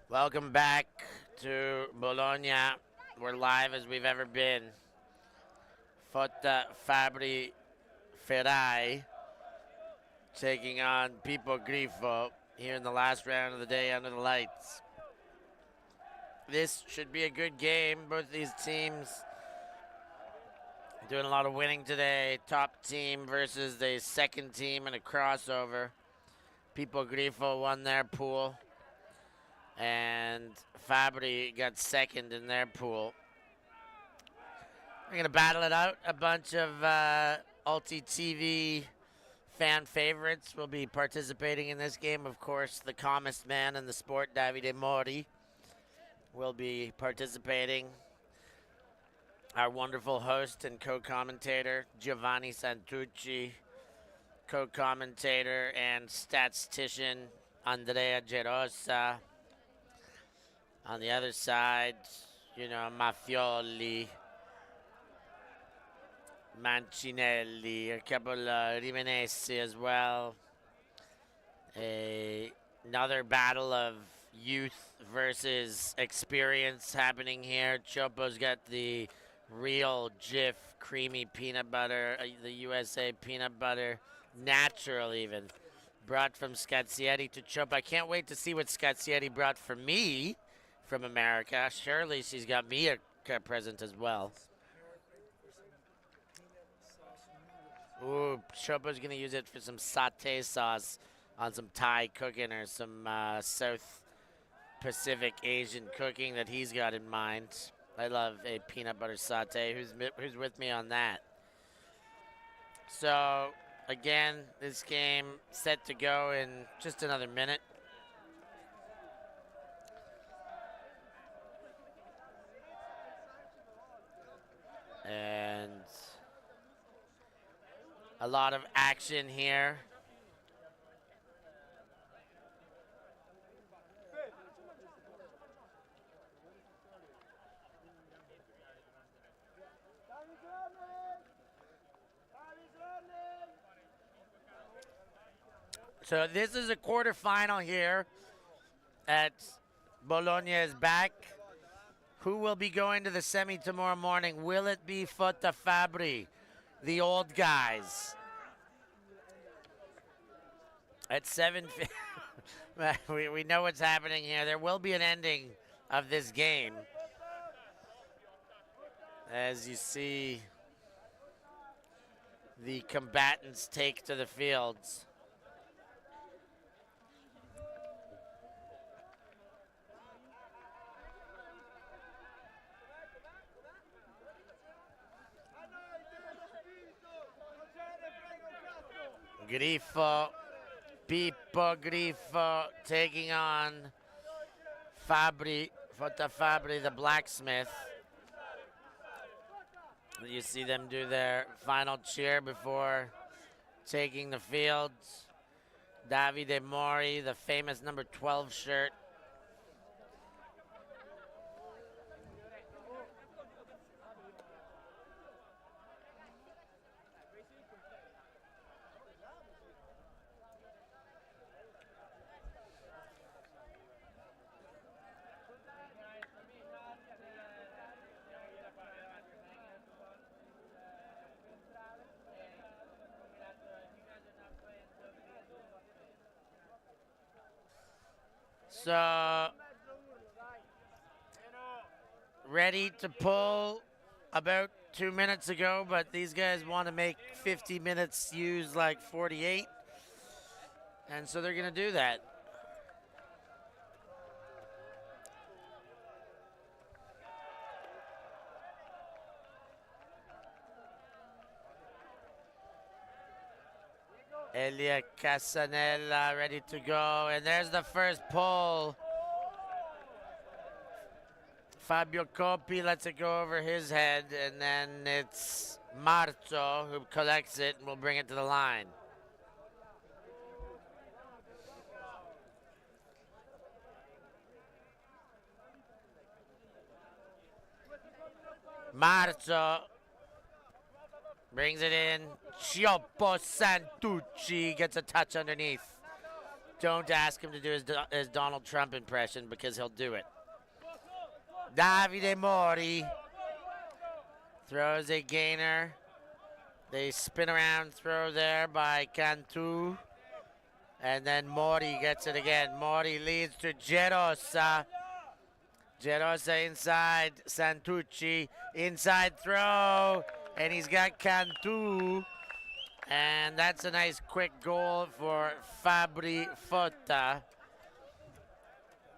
Welcome back to Bologna. We're live as we've ever been. Fotta, Fabbri, Ferrai taking on Pippogriffo here in the last round of the day under the lights. This should be a good game. Both these teams doing a lot of winning today. Top team versus the second team in a crossover. Pippogriffo won their pool, and Fabbri got second in their pool. We're going to battle it out. A bunch of ULTI.TV fan favorites will be participating in this game. Of course, the calmest man in the sport, Davide Mori, will be participating. Our wonderful host and co-commentator, Giovanni Santucci, co-commentator and statistician, Andrea Gerosa. On the other side, Maffioli, Mancinelli, a couple Rimenesi as well. Another battle of youth versus experience happening here. Chopo's got the real Jif creamy peanut butter, the USA peanut butter, natural even, brought from Scazietti to Chopo. I can't wait to see what Scazietti brought for me from America. Surely she's got me a present as well. Ooh, Chopo's going to use it for some satay sauce on some Thai cooking or some South Pacific Asian cooking that he's got in mind. I love a peanut butter satay. Who's with me on that? So, again, this game set to go in just another minute. And a lot of action here. So this is a quarterfinal here at Bologna is back. Who will be going to the semi tomorrow morning? Will it be Fotta Fabbri, the old guys? At 7, we know what's happening here. There will be an ending of this game. As you see the combatants take to the fields. Pippogriffo taking on Fabbri, Fotta Fabbri, the blacksmith. You see them do their final cheer before taking the fields. Davide Mori, the famous number 12 shirt. So, ready to pull about 2 minutes ago, but these guys want to make 50 minutes use like 48. And so they're going to do that. Elia Casanella ready to go. And there's the first pull. Fabio Coppi lets it go over his head. And then it's Marzo who collects it and will bring it to the line. Marzo brings it in. Chopo Santucci gets a touch underneath. Don't ask him to do his Donald Trump impression because he'll do it. Davide Mori throws a gainer. They spin around throw there by Cantu. And then Mori gets it again. Mori leads to Gerosa. Gerosa inside. Santucci. Inside throw. And he's got Cantu. And that's a nice quick goal for Fabbri Fotta.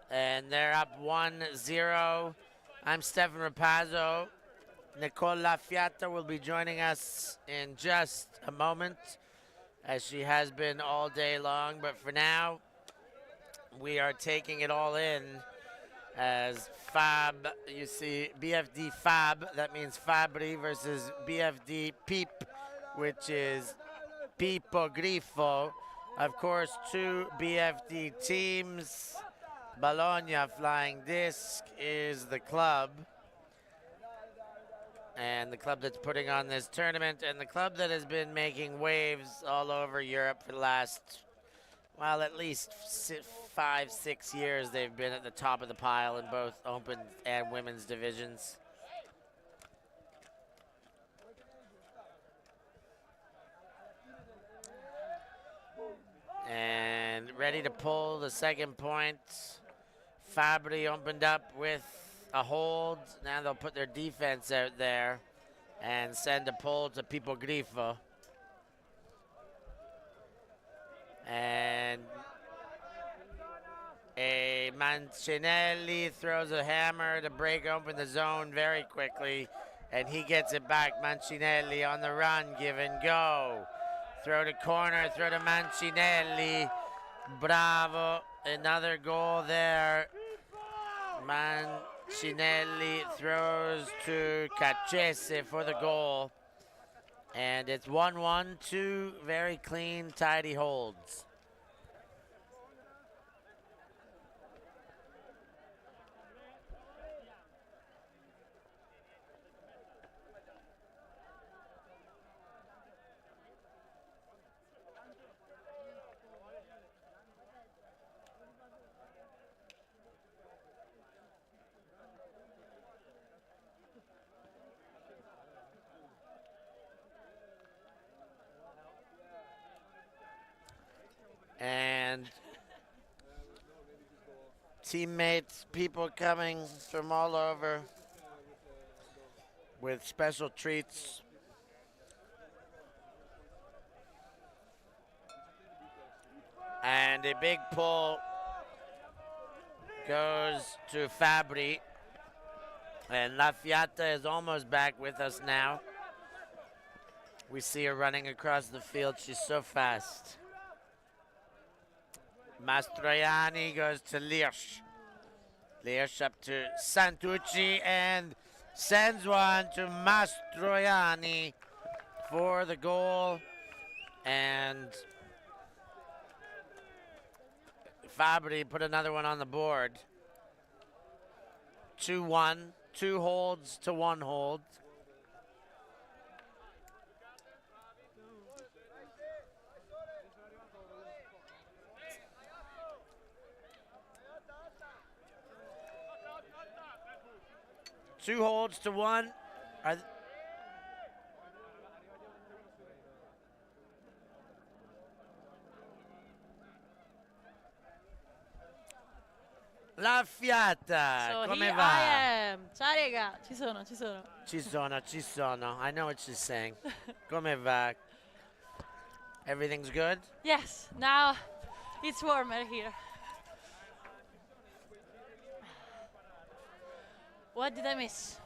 And they're up 1-0. I'm Stefan Rapazzo. Nicola Fiatta will be joining us in just a moment, as she has been all day long. But for now, we are taking it all in as Fab, you see, BFD Fab, that means Fabbri versus BFD Peep, which is Pippogriffo. Of course, two BFD teams. Bologna Flying Disc is the club. And the club that's putting on this tournament, and the club that has been making waves all over Europe for the last, well, at least 5-6 years. They've been at the top of the pile in both open and women's divisions. And ready to pull the second point. Fabbri opened up with a hold. Now they'll put their defense out there and send a pull to Pippogriffo. And a Mancinelli throws a hammer to break open the zone very quickly, and he gets it back. Mancinelli on the run, give and go. Throw to corner, throw to Mancinelli. Bravo, another goal there. Mancinelli throws to Cacese for the goal. And it's 1-1, two very clean, tidy holds. And teammates, people coming from all over with special treats. And a big pull goes to Fabbri. And La Fiatta is almost back with us now. We see her running across the field. She's so fast. Mastroianni goes to Liersch. Liersch up to Santucci and sends one to Mastroianni for the goal. And Fabbri put another one on the board. 2-1, 2 holds to 1 hold. Two holds to 1. La Fiatta, So come here va? I am. Ciao rega, ci sono. Ci sono. I know what she's saying. Come va? Everything's good? Yes, now it's warmer here. What did I miss?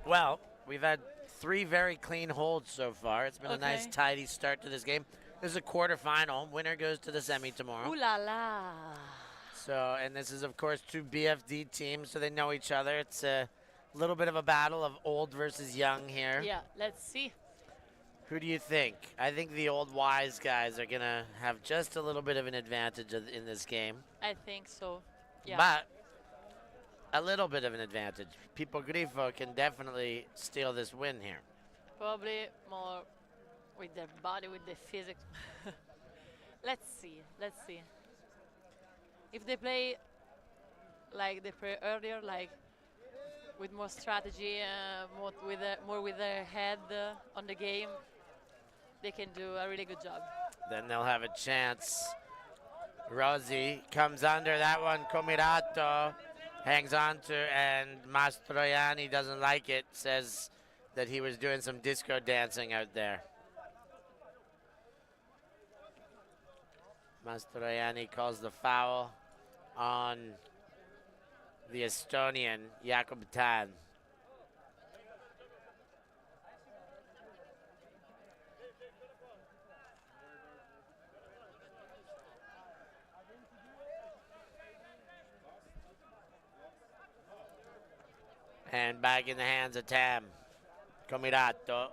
Well, we've had 3 very clean holds so far. It's been a nice, Okay. tidy start to this game. This is a quarterfinal. Winner goes to the semi tomorrow. Ooh la la. So, and this is, of course, 2 BFD teams, so they know each other. It's a little bit of a battle of old versus young here. Yeah, let's see. Who do you think? I think the old wise guys are going to have just a little bit of an advantage in this game. I think so. Yeah. But a little bit of an advantage. Pippogriffo can definitely steal this win here. Probably more with their body, with the physics. Let's see. if they play like they play earlier, like with more strategy, more with their head on the game, they can do a really good job. Then they'll have a chance. Rossi comes under that one. Comirato hangs on to, and Mastroianni doesn't like it. Says that he was doing some disco dancing out there. Mastroianni calls the foul on the Estonian, Jakub Tan. And back in the hands of Tam. Comirato.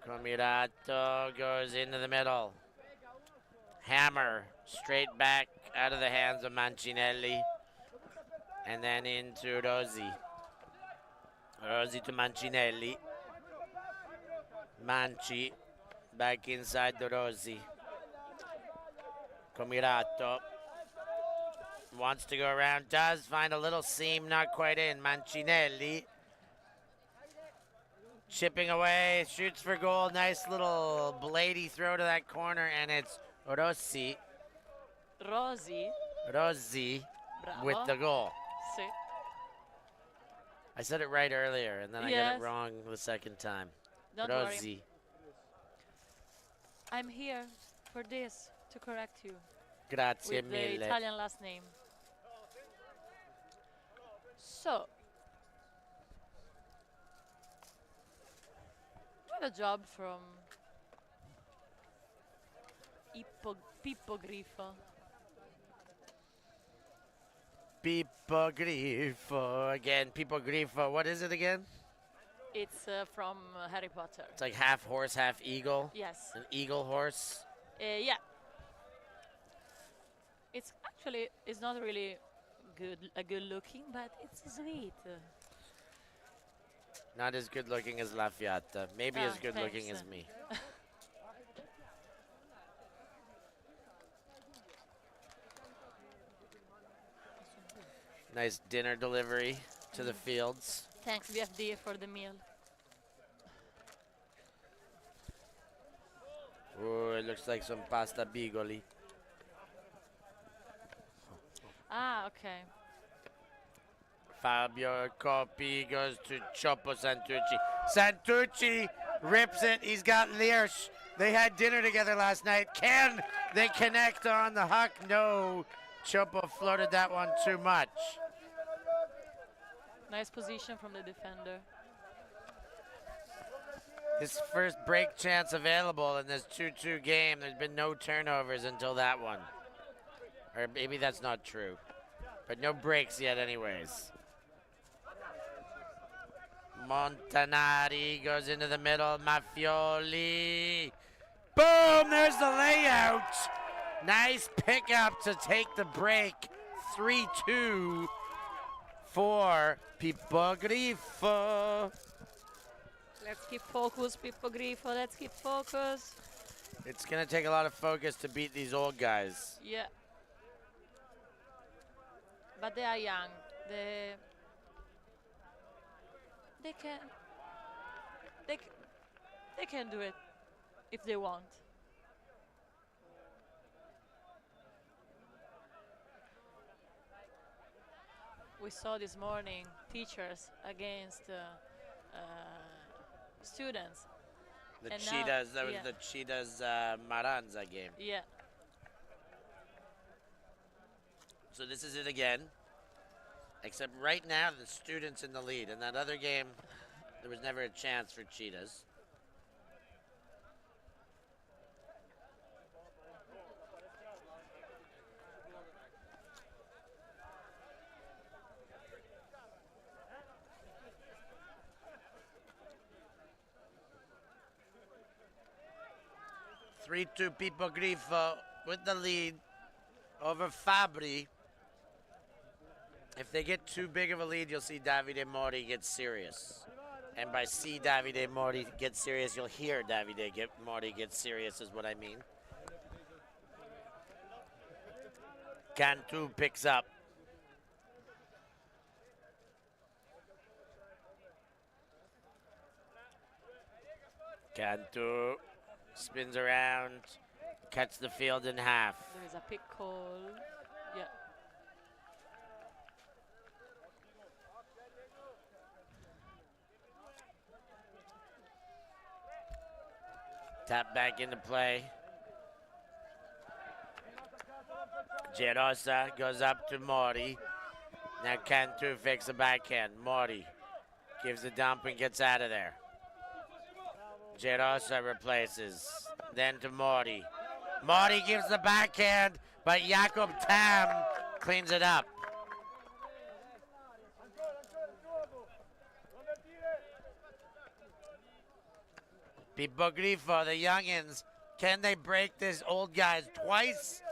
Comirato goes into the middle. Hammer straight back out of the hands of Mancinelli. And then into Rossi. Rossi to Mancinelli. Manci back inside the Rossi. Comirato wants to go around, does find a little seam, not quite in. Mancinelli chipping away, shoots for goal. Nice little bladey throw to that corner, and it's Rossi. Rossi. Rossi Bravo. with the goal. Sì. I said it right earlier, and then I got Yes. it wrong the second time. Don't Rossi. worry. I'm here for this, to correct you. Grazie With the mille. Italian last name. So, what a job from Pippogriffo. Pippogriffo again. Pippogriffo. What is it again? It's from Harry Potter. It's like half horse, half eagle. Yes. An eagle horse. Yeah. It's not really good looking, but it's sweet. Not as good looking as La Fiata. Maybe as good looking thanks. as me. Nice dinner delivery to the fields. Thanks BFD for the meal. Oh, it looks like some pasta bigoli. Ah, okay. Fabio Coppi goes to Chopo Santucci. Santucci rips it. He's got Liersch. They had dinner together last night. Can they connect on the huck? No. Chopo floated that one too much. Nice position from the defender. His first break chance available in this 2-2 game. There's been no turnovers until that one. Or maybe that's not true. But no breaks yet anyways. Montanari goes into the middle. Maffioli. Boom! There's the layout. Nice pickup to take the break. 3-2 for Pippogriffo. Let's keep focus, Pippogriffo. Let's keep focus. It's going to take a lot of focus to beat these old guys. Yeah. But they are young. They can do it if they want. We saw this morning teachers against students. The And now- Cheetahs, that was yeah. the Cheetahs Maranza game. Yeah. So this is it again. Except right now, the students in the lead. In that other game, there was never a chance for Cheetahs. Three-two Pippogriffo with the lead over Fabbri. If they get too big of a lead, you'll see Davide Mori get serious. And by see Davide Mori get serious, you'll hear Mori get serious is what I mean. Cantu picks up. Cantu spins around, cuts the field in half. There is a pick call. Yeah. Tap back into play. Gerosa goes up to Mori. Now Cantu fakes a backhand. Mori gives a dump and gets out of there. Gerosa replaces. Then to Mori. Mori gives the backhand, but Jakob Tam cleans it up. Pippogriffo, the youngins, can they break this old guys twice?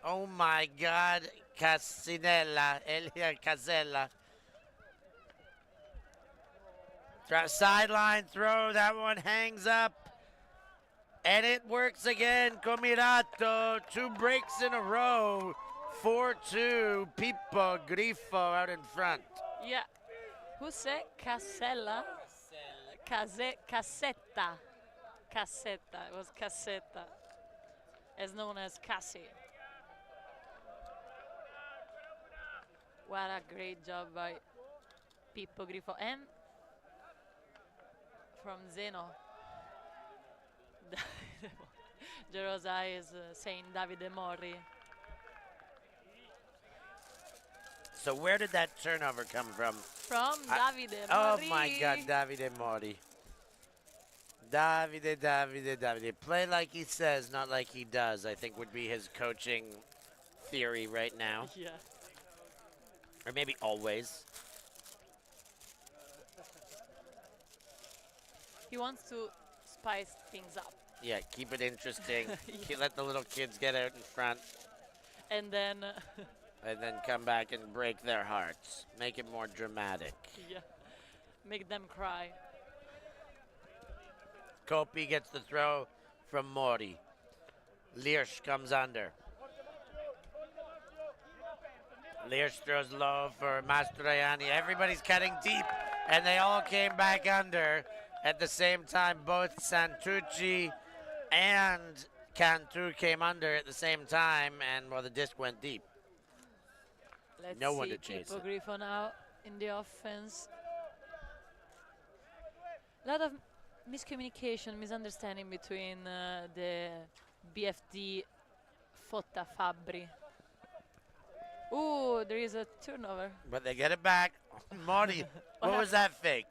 Oh my God, Casinella, Elia Casella. Sideline throw, that one hangs up. And it works again, Comirato, 2 breaks in a row. 4-2, Pippogriffo out in front. Yeah. Who said Casella? Cassetta. Cassetta. It was Cassetta. As known as Cassie. What a great job by Pippogriffo. And from Zeno. Gerosa is saying Davide Mori. So where did that turnover come from? From Davide Oh Mori. my God, Davide Mori. Davide. Play like he says, not like he does, I think would be his coaching theory right now. Yeah. Or maybe always. He wants to spice things up. Yeah, keep it interesting. Yeah. Let the little kids get out in front. And then, And then come back and break their hearts. Make it more dramatic. yeah, make them cry. Kopi gets the throw from Mori. Liersch comes under. Liersch throws low for Mastroianni. Everybody's cutting deep, and they all came back under at the same time. Both Santucci and Cantu came under at the same time, and well, the disc went deep. Let's No one see to chase it. Pippogriffo now in the offense. A lot of miscommunication, misunderstanding between the BFD Fotta Fabbri. Ooh, there is a turnover. But they get it back. Mori, what was that fake?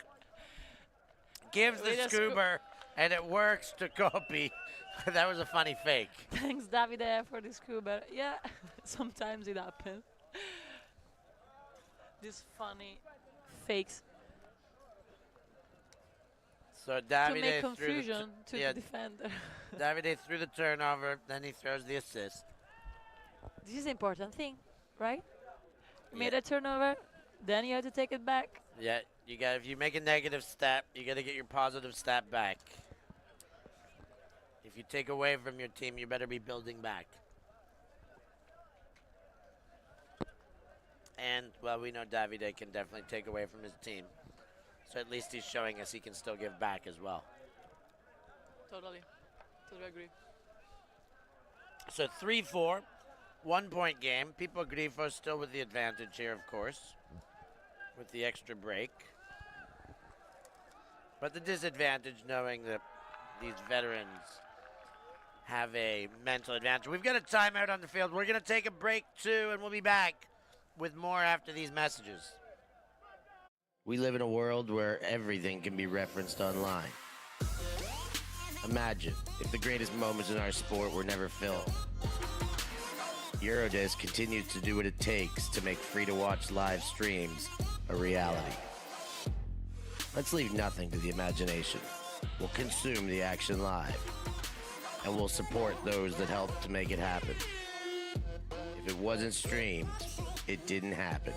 Gives the With a scuba, and it works to Kopi. That was a funny fake. Thanks, Davide, for the scuba. Yeah, sometimes it happens. These funny fakes So to Davide make threw the confusion to the defender. Davide threw the turnover, then he throws the assist. This is an important thing, right? You Yeah. made a turnover, then you have to take it back. Yeah, you got if you make a negative stat, you got to get your positive stat back. If you take away from your team, you better be building back. And well, we know Davide can definitely take away from his team. So at least he's showing us he can still give back as well. Totally agree. So 3-4, 1 point game. Pippogriffo still with the advantage here, of course, with the extra break. But the disadvantage knowing that these veterans have a mental advantage. We've got a timeout on the field. We're going to take a break too, and we'll be back with more after these messages. We live in a world where everything can be referenced online. Imagine if the greatest moments in our sport were never filmed. Eurodisc continues to do what it takes to make free-to-watch live streams a reality. Let's leave nothing to the imagination. We'll consume the action live, and we'll support those that help to make it happen. If it wasn't streamed, it didn't happen.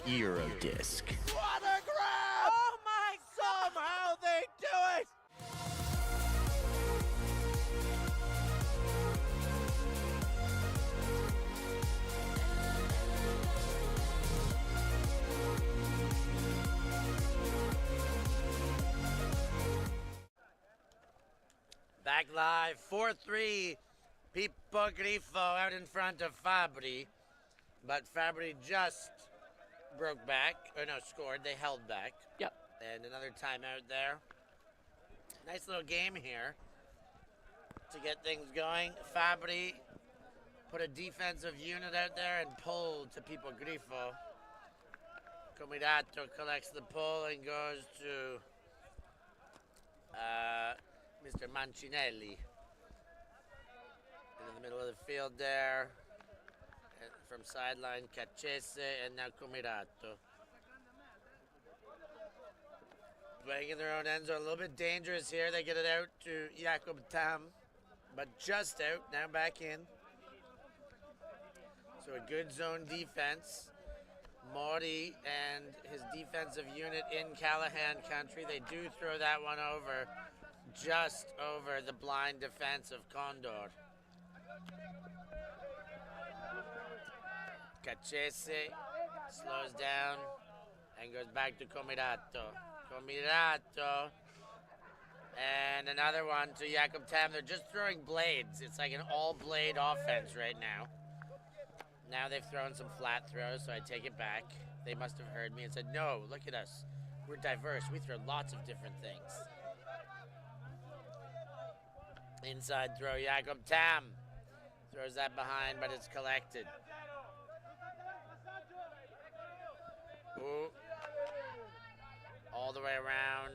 Eurodisc. What a grab! Oh my God! Somehow they do it! Back live, 4-3. Pippogriffo out in front of Fabbri. But Fabbri just broke back. Or no, scored. They held back. Yep. And another timeout there. Nice little game here to get things going. Fabbri put a defensive unit out there and pulled to Pippogriffo. Comitato collects the pull and goes to Mr. Mancinelli. In the middle of the field there. And from sideline, Caccese and now Comitato. Playing in their own end zone, a little bit dangerous here. They get it out to Jakob Tam, but just out, now back in. So a good zone defense. Mori and his defensive unit in Callahan country. They do throw that one over, just over the blind defense of Condor. Caccese slows down and goes back to Comitato. Comitato. And another one to Jakob Tam. They're just throwing blades. It's like an all-blade offense right now. Now they've thrown some flat throws, so I take it back. They must have heard me and said, no, look at us. We're diverse. We throw lots of different things. Inside throw, Jakob Tam. Throws that behind, but it's collected. Ooh. All the way around.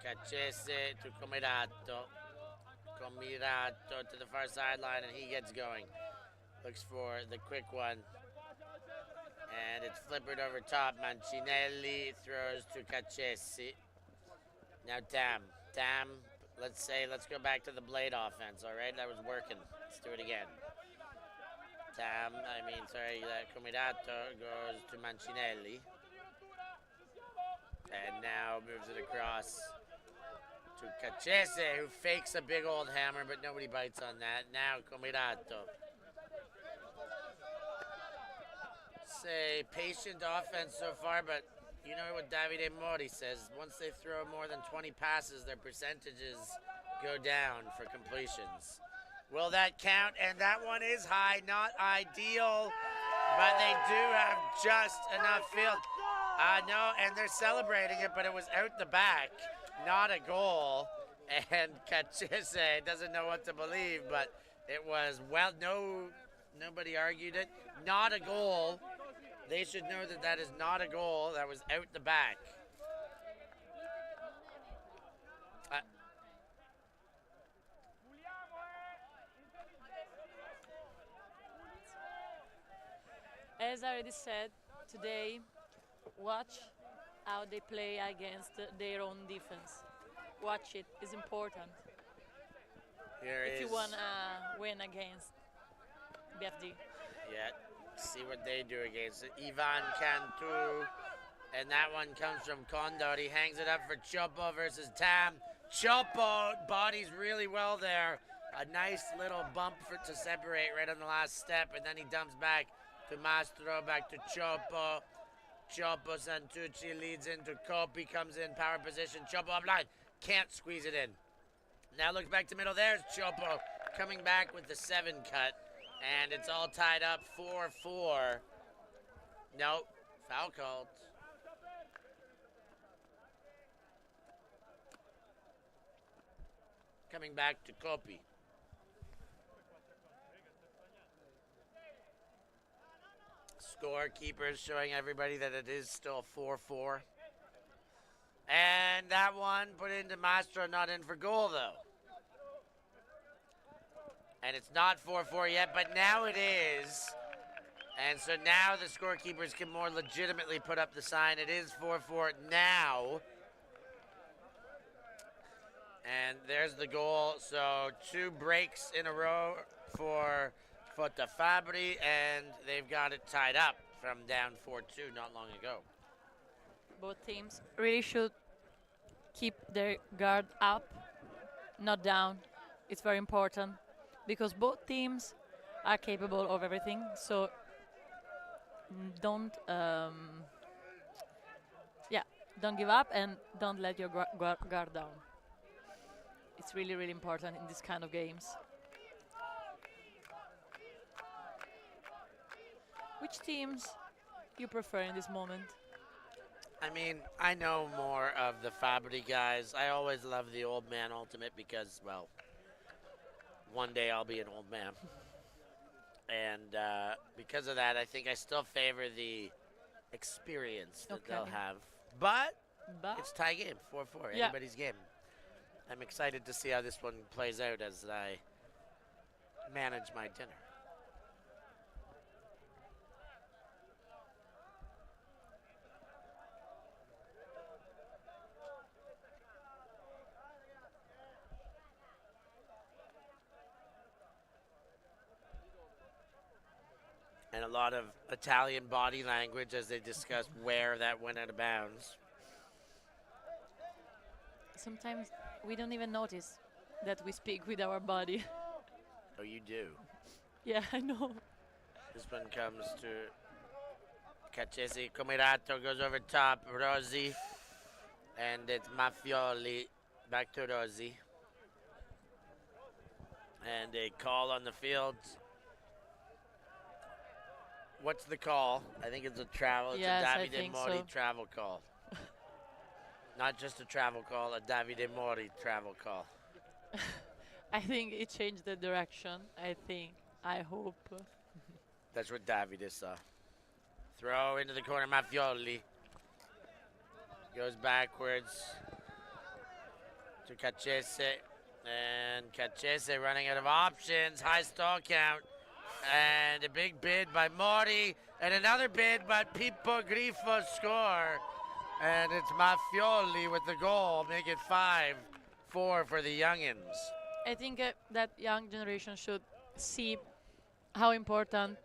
Caccese to Comitato. Comitato to the far sideline, and he gets going. Looks for the quick one. And it's flippered over top. Mancinelli throws to Caccese. Now Tam. Tam, let's go back to the blade offense, all right? That was working. Let's do it again. Comitato goes to Mancinelli. And now moves it across to Caccese, who fakes a big old hammer, but nobody bites on that. Now Comitato. Say patient offense so far, but you know what Davide Mori says. Once they throw more than 20 passes, their percentages go down for completions. Will that count? And that one is high, not ideal, but they do have just enough field. No, and they're celebrating it, but it was out the back, not a goal. And Caccese doesn't know what to believe, but it was, well, nobody argued it. Not a goal. They should know that that is not a goal. That was out the back. As I already said, today, watch how they play against their own defense. Watch it, it's important. If you want to win against BFD. Yeah, see what they do against it. Ivan Cantu, and that one comes from Condor. He hangs it up for Chopo versus Tam. Chopo bodies really well there. A nice little bump to separate right on the last step, and then he dumps back to Mastro, back to Chopo. Chopo Santucci leads into Kopi, comes in power position. Chopo up line, can't squeeze it in. Now looks back to middle. There's Chopo coming back with the 7 cut, and it's all tied up 4-4. Nope, foul called. Coming back to Kopi. Scorekeepers showing everybody that it is still 4-4. And that one put into Mastro, not in for goal though. And it's not 4-4 yet, but now it is. And so now the scorekeepers can more legitimately put up the sign. It is 4-4 now. And there's the goal. So 2 breaks in a row for Fotta Fabbri, and they've got it tied up from down 4-2 not long ago. Both teams really should keep their guard up, not down. It's very important because both teams are capable of everything. So don't give up and don't let your guard down. It's really, really important in this kind of games. Which teams you prefer in this moment? I mean, I know more of the Fabbri guys. I always love the old man ultimate because, well, one day I'll be an old man. And because of that, I think I still favor the experience that Okay. they'll have. But But it's tie game, 4-4, yeah, anybody's game. I'm excited to see how this one plays out as I manage my dinner. And a lot of Italian body language as they discuss where that went out of bounds. sometimes we don't even notice that we speak with our body. Oh, you do. Yeah, I know. This one comes to Caccesi. Comirato goes over top. Rossi. And it's Maffioli back to Rossi. And a call on the field. What's the call? I think it's a travel. It's Yes, a I Davide think Mori so. travel call. Not just a travel call, a Davide Mori travel call. I think it changed the direction. I think. I hope. That's what Davide saw. Throw into the corner, Maffioli. Goes backwards to Caccese. And Caccese running out of options. High stall count. And a big bid by Mori. And another bid, but Pippogriffo score. And it's Maffioli with the goal. Make it 5-4 for the youngins. I think that young generation should see how important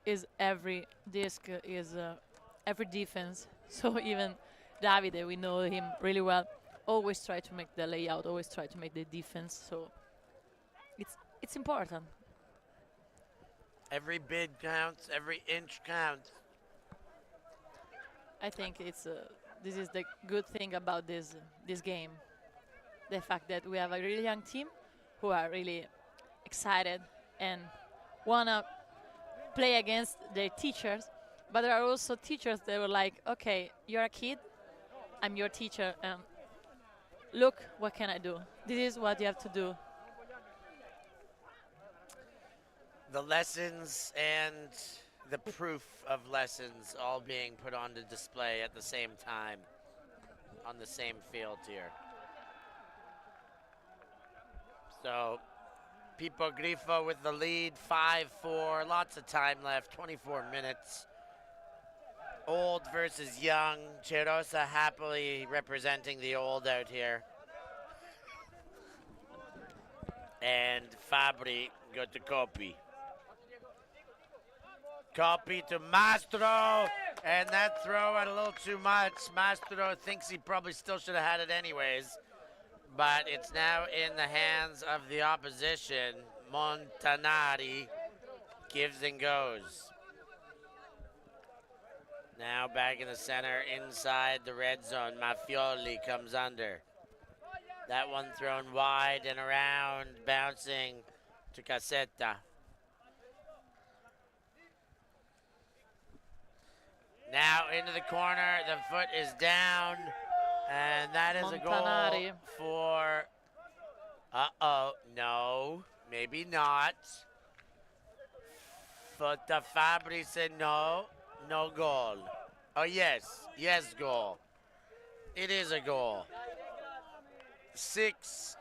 is every disc, is every defense. So even Davide, we know him really well, always try to make the layout, always try to make the defense. So it's important. Every bid counts, every inch counts. I think this is the good thing about this game, the fact that we have a really young team who are really excited and wanna play against their teachers, but there are also teachers that were like, okay, you're a kid, I'm your teacher, and look, what can I do? This is what you have to do. The lessons and the proof of lessons all being put on the display at the same time on the same field here. So Pippogriffo with the lead, 5-4, lots of time left, 24 minutes. Old versus young, Cerosa happily representing the old out here. And Fabbri go to Coppi. Coppi to Mastro, and that throw out a little too much. Mastro thinks he probably still should have had it anyways, but it's now in the hands of the opposition. Montanari gives and goes. Now back in the center, inside the red zone. Maffioli comes under. That one thrown wide and around, bouncing to Cassetta. Now into the corner, the foot is down, and that is Montanari. a goal for, no, maybe not. Fotta Fabbri said no, no goal. Oh yes, yes goal. It is a goal. 6-4,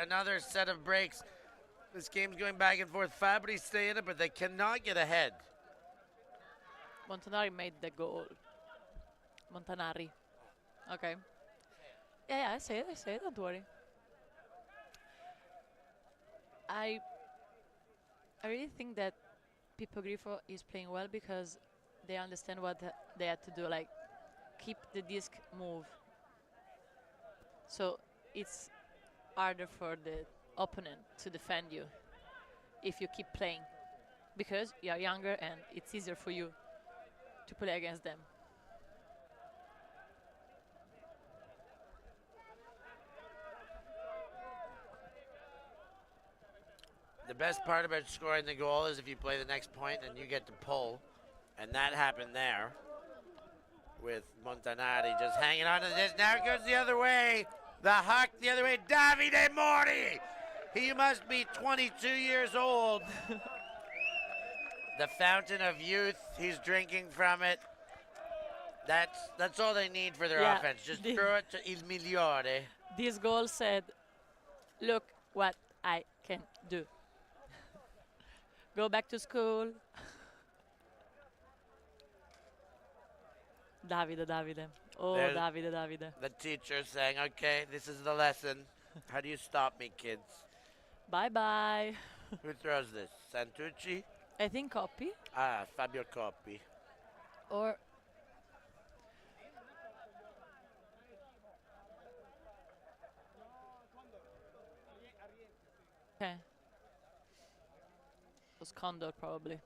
another set of breaks. This game's going back and forth. Fabbri stay in it, but they cannot get ahead. Montanari made the goal. Montanari. Okay. Yeah, I say it, don't worry. I really think that Pippogriffo is playing well because they understand what they had to do, like keep the disc move. So it's harder for the opponent to defend you if you keep playing because you are younger and it's easier for you to play against them. The best part about scoring the goal is if you play the next point and you get to pull. And that happened there with Montanari just hanging on to this. Now it goes the other way. The huck the other way. Davide Morti. He must be 22 years old. The fountain of youth. He's drinking from it. That's all they need for their offense. Just throw it to Il Migliore. This goal said, look what I can do. Go back to school. Davide. Oh, There's Davide. The teacher saying, okay, this is the lesson. How do you stop me, kids? Bye-bye. Who throws this? Santucci? I think Coppi. Ah, Fabio Coppi. Or... Okay. It was Condor, probably.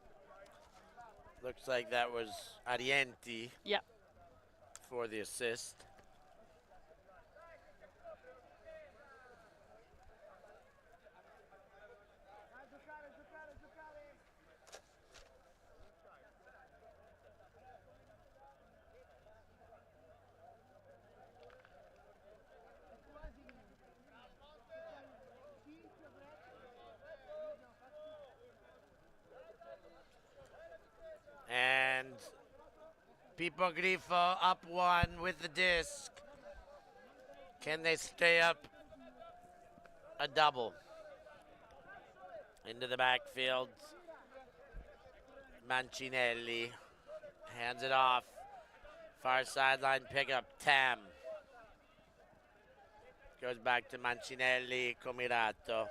Looks like that was Arienti. Yeah. For the assist. And Pippogriffo up one with the disc. Can they stay up a double? Into the backfield. Mancinelli hands it off. Far sideline pickup. Tam. Goes back to Mancinelli. Comirato.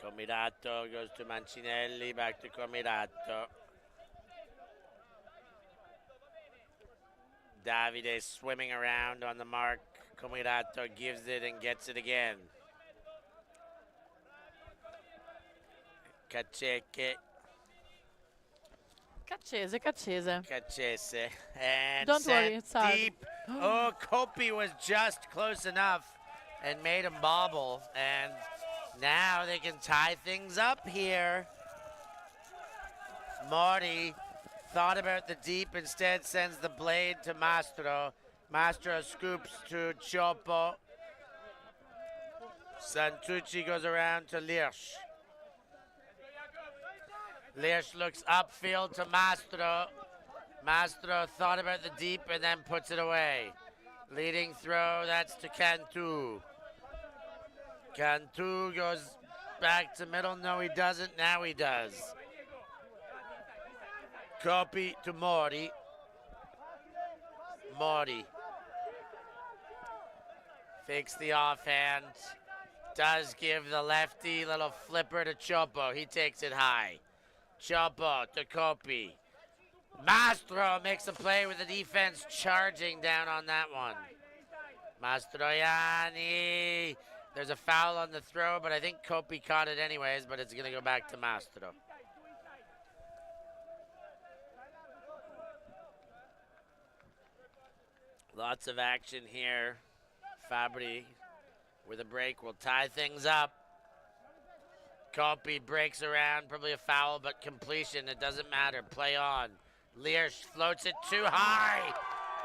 Comirato goes to Mancinelli, back to Comirato. Davide swimming around on the mark. Comirato gives it and gets it again. Cacese. And don't worry, it's hard. Deep. Oh, Coppi was just close enough and made him bobble. And now they can tie things up here. Morti thought about the deep, instead sends the blade to Mastro. Mastro scoops to Cioppo. Santucci goes around to Liersch. Liersch looks upfield to Mastro. Mastro thought about the deep and then puts it away. Leading throw, that's to Cantu. Cantu goes back to middle. No, he doesn't. Now he does. Coppi to Morti. Morti fakes the offhand. Does give the lefty little flipper to Cioppo. He takes it high. Cioppo to Coppi. Mastro makes a play with the defense charging down on that one. Mastroianni. There's a foul on the throw, but I think Coppi caught it anyways, but it's going to go back to Mastro. Lots of action here. Fabbri with a break will tie things up. Coppi breaks around, probably a foul, but completion, it doesn't matter. Play on. Liersch floats it too high,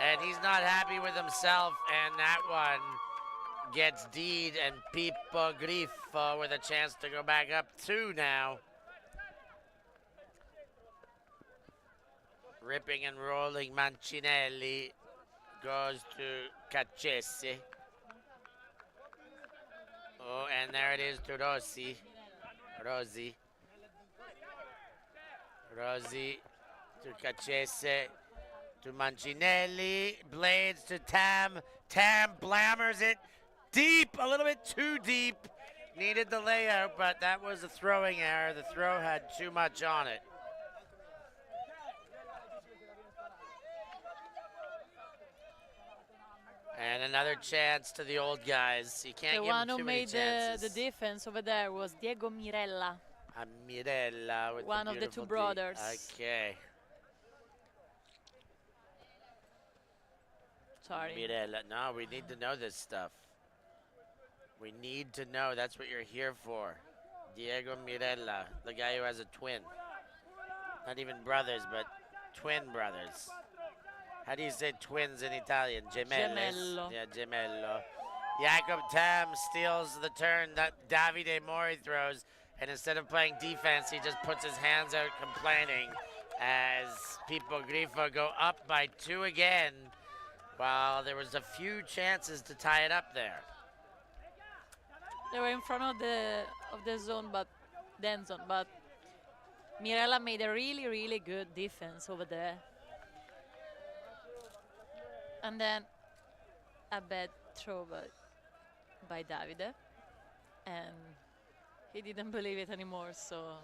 and he's not happy with himself, and that one gets D'd, and Pippogriffo with a chance to go back up two now. Ripping and rolling Mancinelli goes to Cacese. Oh, and there it is to Rossi. Rossi to Cacese, to Mancinelli, blades to Tam. Tam blammers it deep, a little bit too deep. Needed the layout, but that was a throwing error. The throw had too much on it. And another chance to the old guys. You can't give them too many chances. The one who made the defense over there was Diego Mirella. Mirella with one of the two brothers. Okay. Sorry. Mirella. No, we need to know this stuff. We need to know. That's what you're here for. Diego Mirella, the guy who has a twin. Not even brothers, but twin brothers. How do you say twins in Italian? Gemelles. Gemello. Yeah, gemello. Jakob Tam steals the turn that Davide Mori throws, and instead of playing defense, he just puts his hands out complaining as Pippogriffo go up by 2 again, while there was a few chances to tie it up there. They were in front of the zone, but the end zone, but Mirella made a really, really good defense over there. And then a bad throw by Davide, and he didn't believe it anymore, so.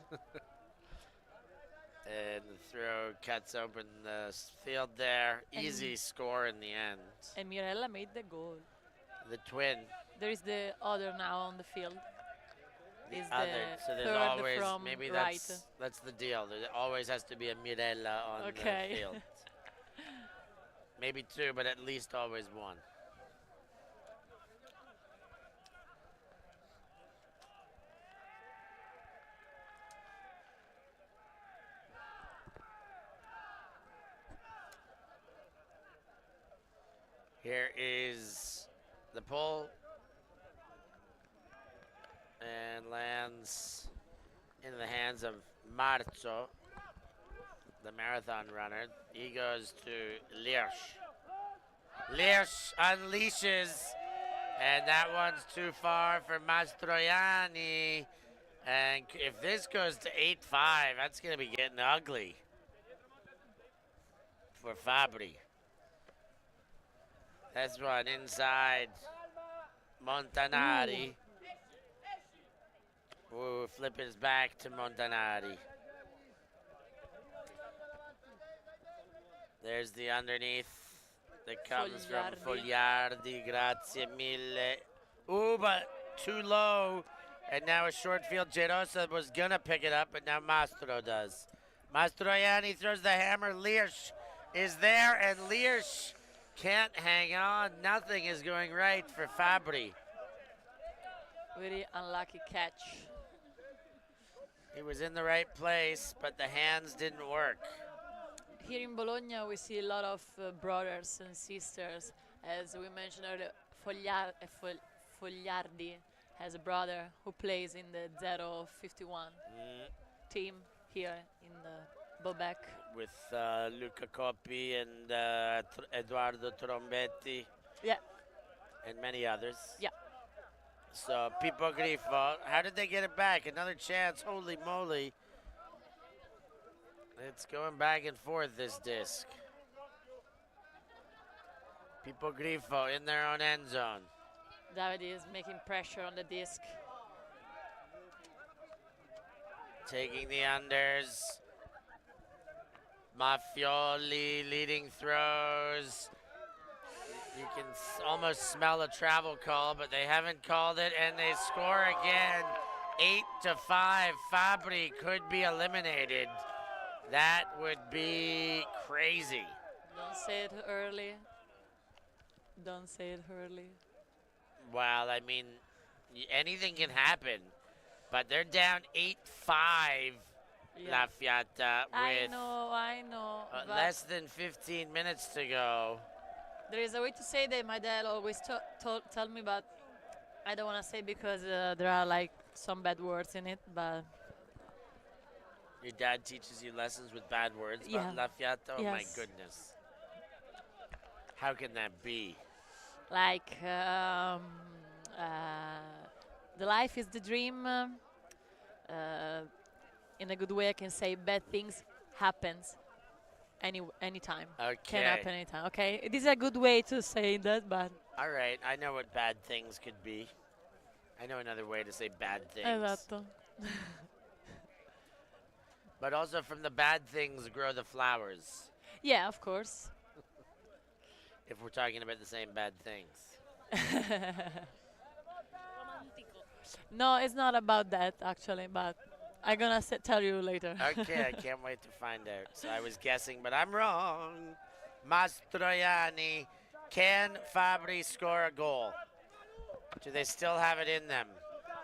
And the throw cuts open the field there. Easy score in the end. And Mirella made the goal. The twin. There is the other now on the field. Is Other. the So there's third always, from maybe right. that's the deal. There always has to be a Mirella on the field. Maybe 2, but at least always 1. Here is the pull, and lands in the hands of Marzo, the marathon runner. He goes to Liersch. Liersch unleashes, and that one's too far for Mastroianni. And if this goes to 8-5, that's going to be getting ugly for Fabbri. That's one inside Montanari. Ooh, flip his back to Montanari. There's the underneath that comes from Fogliardi. Grazie mille. Ooh, but too low. And now a short field. Gerosa was going to pick it up, but now Mastro does. Mastroianni throws the hammer. Liersch is there, and Liersch can't hang on. Nothing is going right for Fabbri. Very unlucky catch. He was in the right place, but the hands didn't work. Here in Bologna, we see a lot of brothers and sisters. As we mentioned earlier, Fogliardi has a brother who plays in the 051 team here in the BoBack. With Luca Coppi and Edoardo Trombetti. Yeah. And many others. Yeah. So Pippogriffo, how did they get it back? Another chance, holy moly. It's going back and forth, this disc. Pippogriffo in their own end zone. Davide is making pressure on the disc. Taking the unders. Maffioli leading throws. You can almost smell a travel call, but they haven't called it, and they score again. 8-5. Fabbri could be eliminated. That would be crazy. Don't say it early. Don't say it early. Well, I mean, anything can happen, but they're down 8-5. La Fiata with I know. less than 15 minutes to go. There is a way to say that my dad always tell me, but I don't want to say because there are like some bad words in it. But your dad teaches you lessons with bad words about La Fiata? Oh, my goodness. How can that be? Like, the life is the dream. In a good way, I can say bad things happens anytime. Okay. Can happen anytime. Okay, it is a good way to say that, but. All right, I know what bad things could be. I know another way to say bad things. Esatto. But also from the bad things grow the flowers. Yeah, of course. If we're talking about the same bad things. No, it's not about that actually, but I'm gonna tell you later. Okay, I can't wait to find out. So I was guessing, but I'm wrong. Mastroianni, can Fabbri score a goal? Do they still have it in them?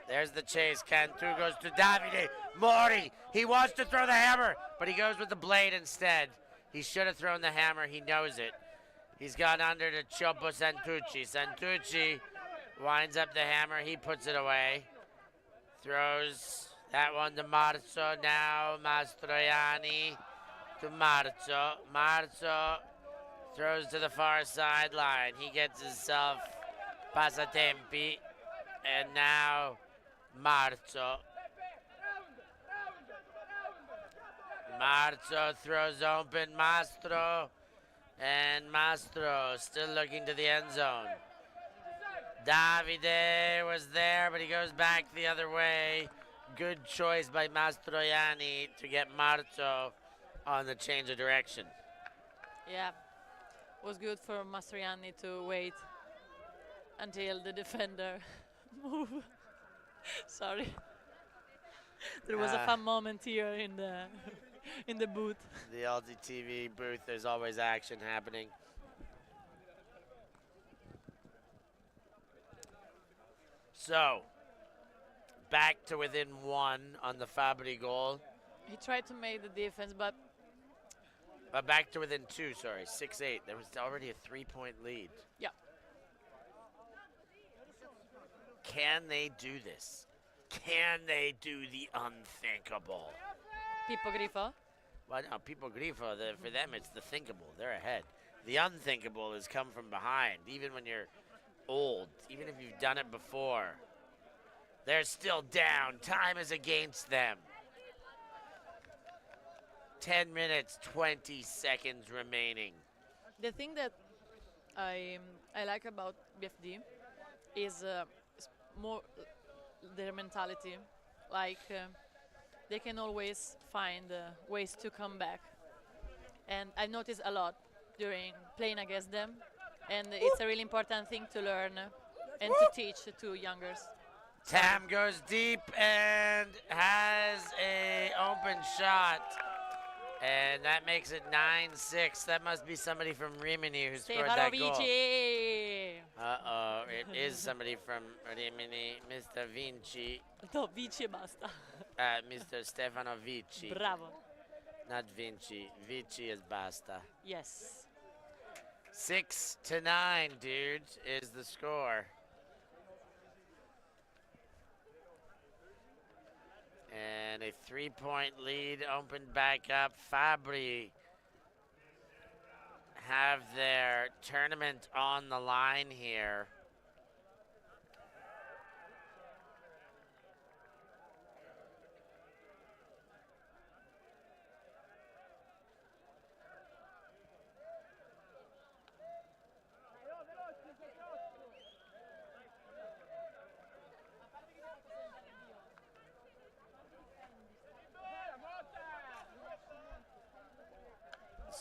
There's the chase. Cantu goes to Davide. Mori. He wants to throw the hammer, but he goes with the blade instead. He should have thrown the hammer. He knows it. He's got under to Chopo Santucci. Santucci winds up the hammer. He puts it away. Throws that one to Marzo. Now Mastroianni to Marzo. Marzo throws to the far sideline. He gets himself Passatempi. And now Marzo. Marzo throws open Mastro. And Mastro still looking to the end zone. Davide was there, but he goes back the other way. Good choice by Mastroianni to get Marzo on the change of direction. Yeah, it was good for Mastroianni to wait until the defender move. Sorry. There was a fun moment here in the in the booth. The ULTI.TV booth, there's always action happening. So, back to within one on the Fabbri goal. He tried to make the defense, but Back to within two, sorry, 6-8. There was already a 3-point lead. yeah, Can they do this? Can they do the unthinkable? Pippogriffo. Well, no, Pippogriffo, for them, it's the thinkable. They're ahead. The unthinkable has come from behind, even when you're old, even if you've done it before. They're still down. Time is against them. 10 minutes, 20 seconds remaining. The thing that I like about BFD is more their mentality. Like they can always find ways to come back, and I noticed a lot during playing against them, and it's a really important thing to learn and to teach to youngers. Tam goes deep and has a open shot. And that makes it 9-6. That must be somebody from Rimini who scored that goal. Uh-oh, it is somebody from Rimini, Mr. Vinci. No, Vinci e basta. Mr. Stefano Vici. Bravo. Not Vinci. Vici is basta. Yes. 6-9, dudes, is the score. And a 3-point lead opened back up. Fabbri have their tournament on the line here.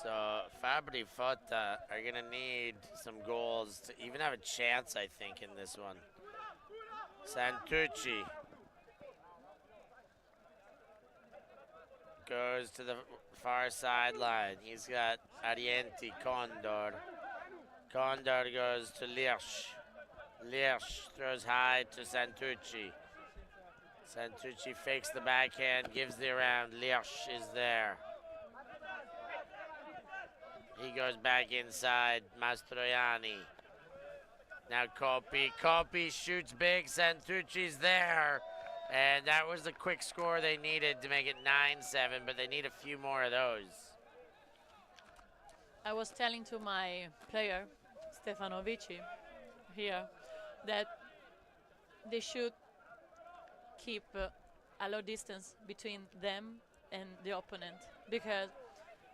So Fabbri Fotta are going to need some goals to even have a chance, I think, in this one. Santucci goes to the far sideline. He's got Arienti, Condor. Condor goes to Liersch. Liersch throws high to Santucci. Santucci fakes the backhand, gives the around. Liersch is there. He goes back inside, Mastroianni. Now Coppi. Coppi shoots big, Santucci's there. And that was the quick score they needed to make it 9-7, but they need a few more of those. I was telling to my player, Stefano Vici, here, that they should keep a low distance between them and the opponent. Because,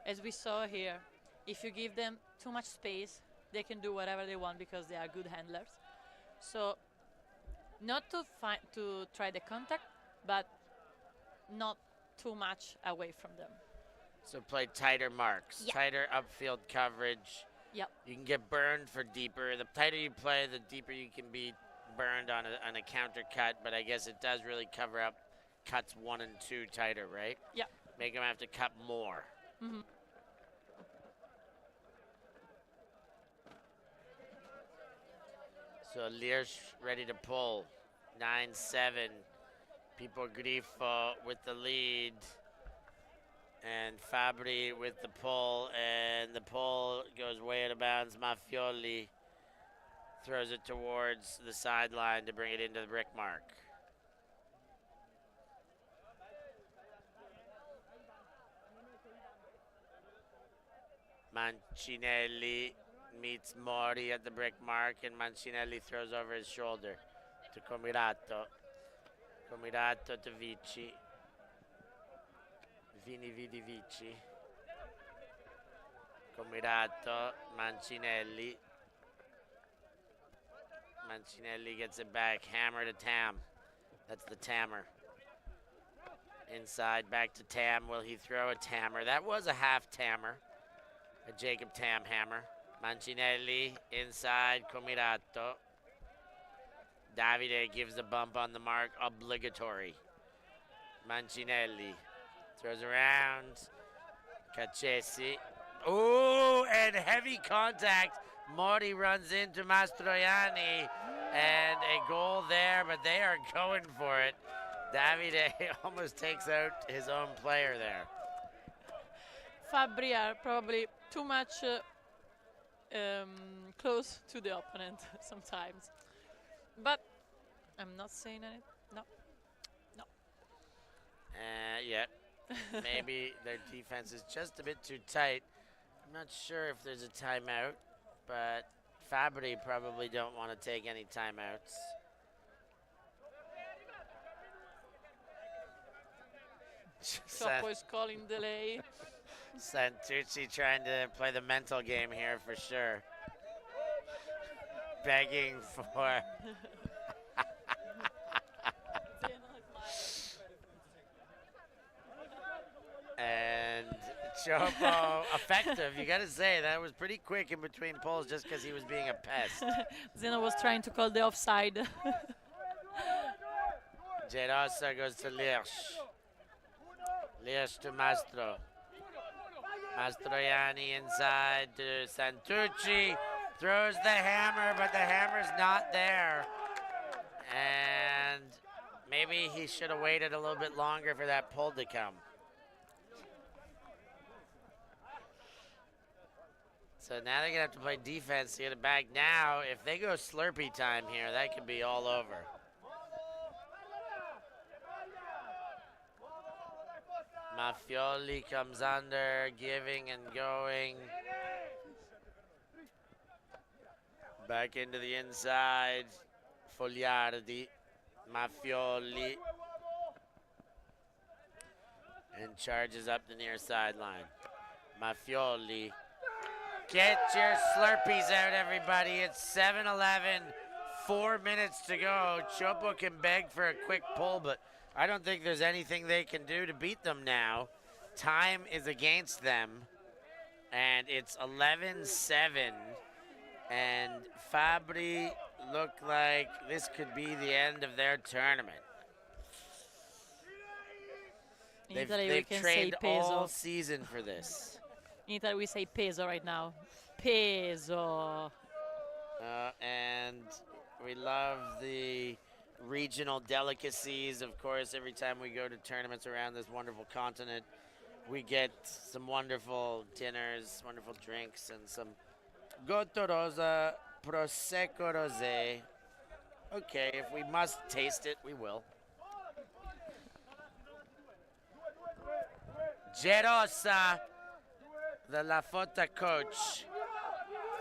as we saw here, if you give them too much space, they can do whatever they want because they are good handlers. So, not to try the contact, but not too much away from them. So play tighter marks, tighter upfield coverage. Yep. You can get burned for deeper. The tighter you play, the deeper you can be burned on a counter cut, but I guess it does really cover up cuts 1 and 2 tighter, right? Yeah. Make them have to cut more. Mm-hmm. So Liersch ready to pull. 9-7. Pippogriffo with the lead. And Fabbri with the pull. And the pull goes way out of bounds. Maffioli throws it towards the sideline to bring it into the brick mark. Mancinelli meets Mori at the brick mark, and Mancinelli throws over his shoulder to Comirato. Comirato to Vici. Vini Vidi Vici. Comirato, Mancinelli. Mancinelli gets it back, hammer to Tam. That's the Tammer. Inside, back to Tam. Will he throw a Tammer? That was a half Tammer. A Jacob Tam hammer. Mancinelli inside, Comirato. Davide gives the bump on the mark, obligatory. Mancinelli throws around. Caccesi. Ooh, and heavy contact. Mori runs into Mastroianni, and a goal there, but they are going for it. Davide almost takes out his own player there. Fabbri are probably too much close to the opponent sometimes. But I'm not saying anything. No. No. Yeah. Maybe their defense is just a bit too tight. I'm not sure if there's a timeout, but Fabbri probably don't want to take any timeouts. Choppo is calling delay. Santucci trying to play the mental game here for sure. Begging for... And Choppo, effective. You got to say, that was pretty quick in between pulls just because he was being a pest. Zeno was trying to call the offside. Gerosa goes to Liersch. Liersch to Mastro. Mastroianni inside to Santucci. Throws the hammer, but the hammer's not there. And maybe he should have waited a little bit longer for that pull to come. So now they're going to have to play defense to get it back. Now, if they go Slurpee time here, that could be all over. Maffioli comes under, giving and going. Back into the inside. Fogliardi. Maffioli. And charges up the near sideline. Maffioli. Get your Slurpees out, everybody. It's 7-11. 4 minutes to go. Choppo can beg for a quick pull, but I don't think there's anything they can do to beat them now. Time is against them. And it's 11-7. And Fabbri look like this could be the end of their tournament. They've trained all season for this. In Italy, we say peso right now. Peso. And we love the regional delicacies. Of course, every time we go to tournaments around this wonderful continent, we get some wonderful dinners, wonderful drinks, and some Gotto Rosa Prosecco Rosé. Okay, if we must taste it, we will. Gerosa, the La Fotta coach.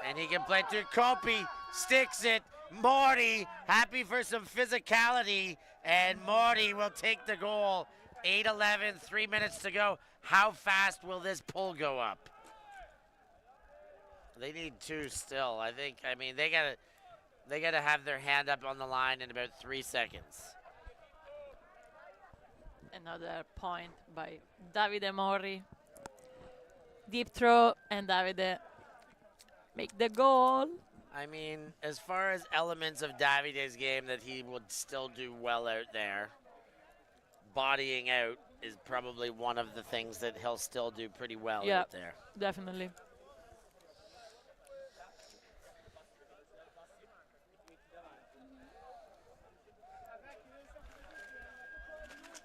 And he can play through Copi, sticks it. Mori, happy for some physicality. And Mori will take the goal. 8-11, 3 minutes to go. How fast will this pull go up? They need two still. I mean, they gotta have their hand up on the line in about 3 seconds. Another point by Davide Mori. Deep throw, and Davide make the goal. I mean, as far as elements of Davide's game that he would still do well out there, bodying out is probably one of the things that he'll still do pretty well out there. Definitely.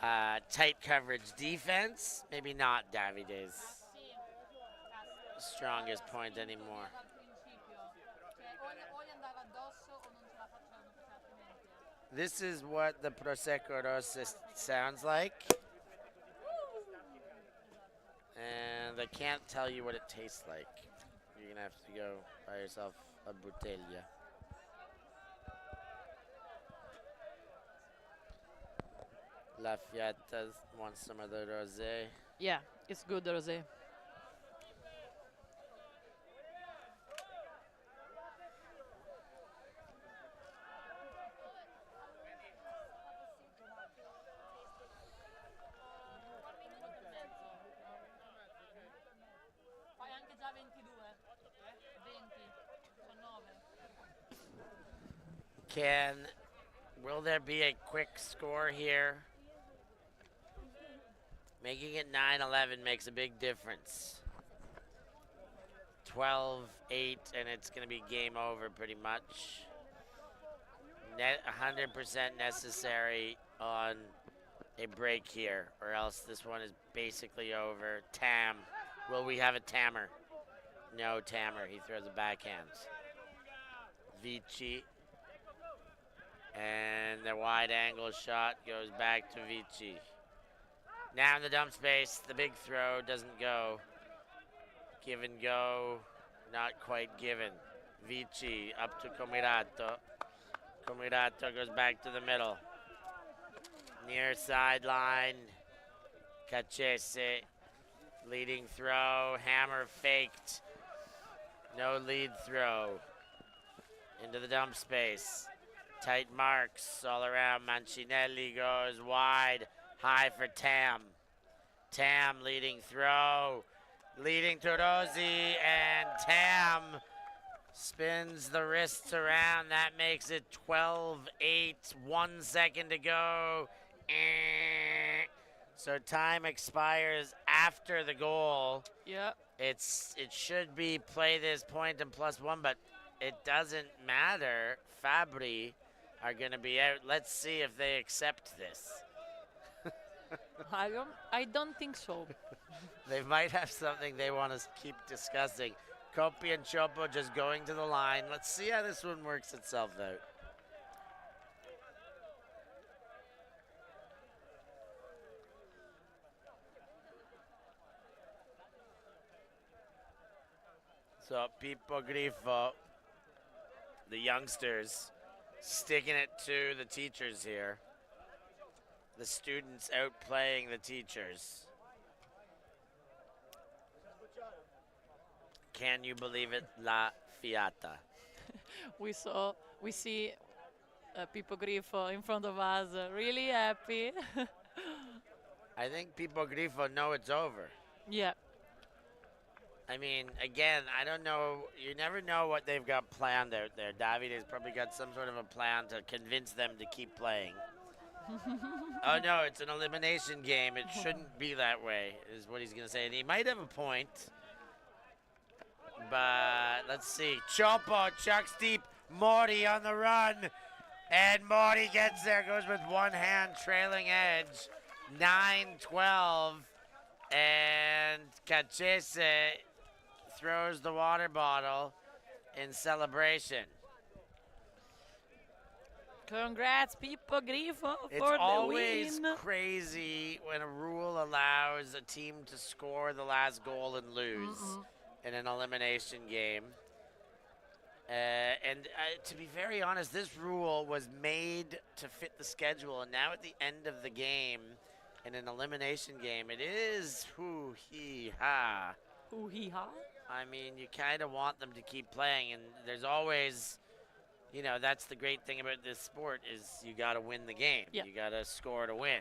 Tight coverage defense. Maybe not Davide's strongest point anymore. This is what the Prosecco Rosso sounds like. And I can't tell you what it tastes like. You're going to have to go buy yourself a bottiglia. La Fiata wants some of the rosé. Yeah, it's good rosé. Will there be a quick score here? Making it 9-11 makes a big difference. 12-8, and it's going to be game over pretty much. 100% necessary on a break here, or else this one is basically over. Tam. Will we have a Tammer? No Tammer. He throws a backhand. Vici. And the wide angle shot goes back to Vici. Now in the dump space, the big throw doesn't go. Give and go, not quite given. Vici up to Comirato. Comirato goes back to the middle. Near sideline. Cacese. Leading throw. Hammer faked. No lead throw. Into the dump space. Tight marks all around. Mancinelli goes wide. High for Tam. Tam leading throw. Leading to Rossi. And Tam spins the wrists around. That makes it 12-8. 1 second to go. So time expires after the goal. Yeah. It should be play this point and +1, but it doesn't matter. Fabbri are going to be out. Let's see if they accept this. I don't think so. They might have something they want to keep discussing. Coppi and Chopo just going to the line. Let's see how this one works itself out. So Pippogriffo, the youngsters, sticking it to the teachers here. The students outplaying the teachers. Can you believe it? La Fiata. We see Pippogriffo in front of us, really happy. I think Pippogriffo know it's over. Yeah. I mean, again, I don't know. You never know what they've got planned out there. David has probably got some sort of a plan to convince them to keep playing. Oh, no, it's an elimination game. It shouldn't be that way, is what he's going to say. And he might have a point. But let's see. Chopo chucks deep. Morty on the run. And Morty gets there, goes with one hand, trailing edge. 9-12. And Cacese throws the water bottle in celebration. Congrats, Pippogriffo, for the win. It's always crazy when a rule allows a team to score the last goal and lose in an elimination game. To be very honest, this rule was made to fit the schedule, and now at the end of the game, in an elimination game, it is hoo-hee-ha. Hoo-hee-ha? I mean, you kind of want them to keep playing, and there's always, you know, that's the great thing about this sport is you got to win the game. Yeah. You got to score to win.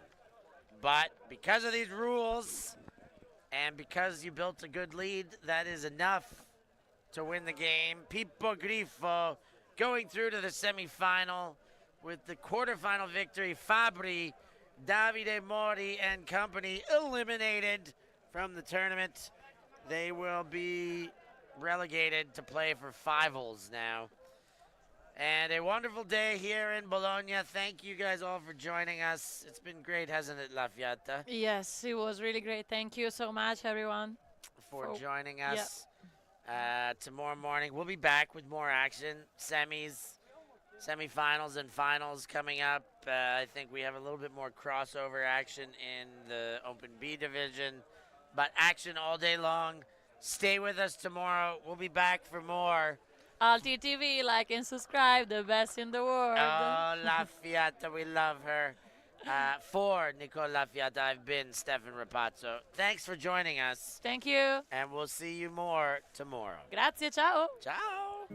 But because of these rules and because you built a good lead, that is enough to win the game. Pippogriffo going through to the semifinal with the quarterfinal victory. Fabbri, Davide Morti and company eliminated from the tournament. They will be relegated to play for finals now. And a wonderful day here in Bologna. Thank you guys all for joining us. It's been great, hasn't it, La Fiata? Yes, it was really great. Thank you so much, everyone. For joining yeah. us. Tomorrow morning, we'll be back with more action. Semifinals, and finals coming up. I think we have a little bit more crossover action in the Open B division. But action all day long. Stay with us tomorrow. We'll be back for more. ULTI.TV, like and subscribe, the best in the world. Oh, La Fiata, we love her. For Nicole La Fiata, I've been Stefan Rapazzo. Thanks for joining us. Thank you. And we'll see you more tomorrow. Grazie, ciao. Ciao.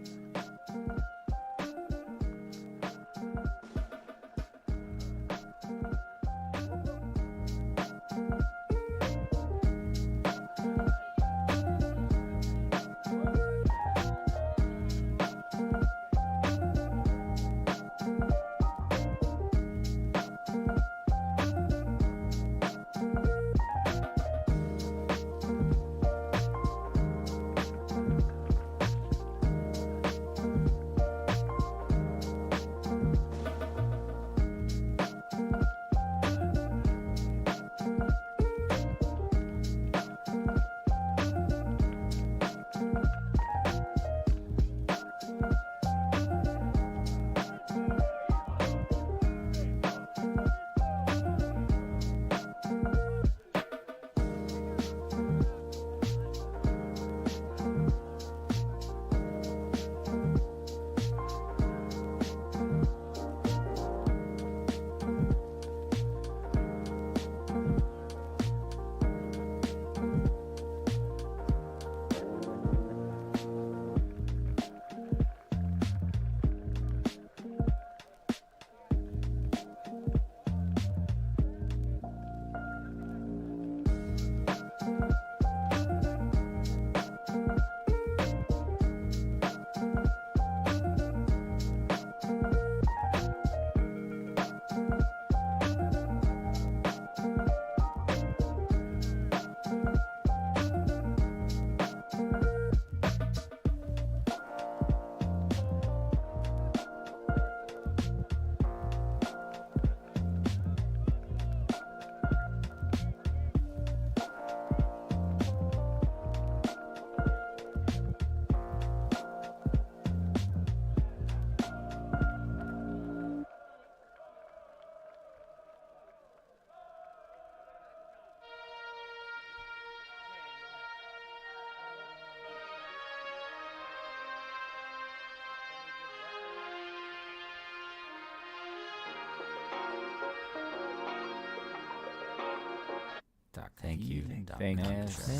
Thank you.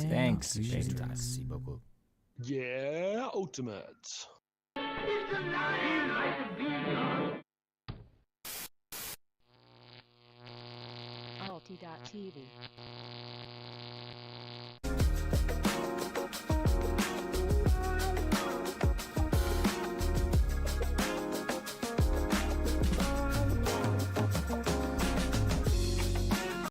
Thanks. Merci beaucoup. Yeah, ultimate. ULTI.TV.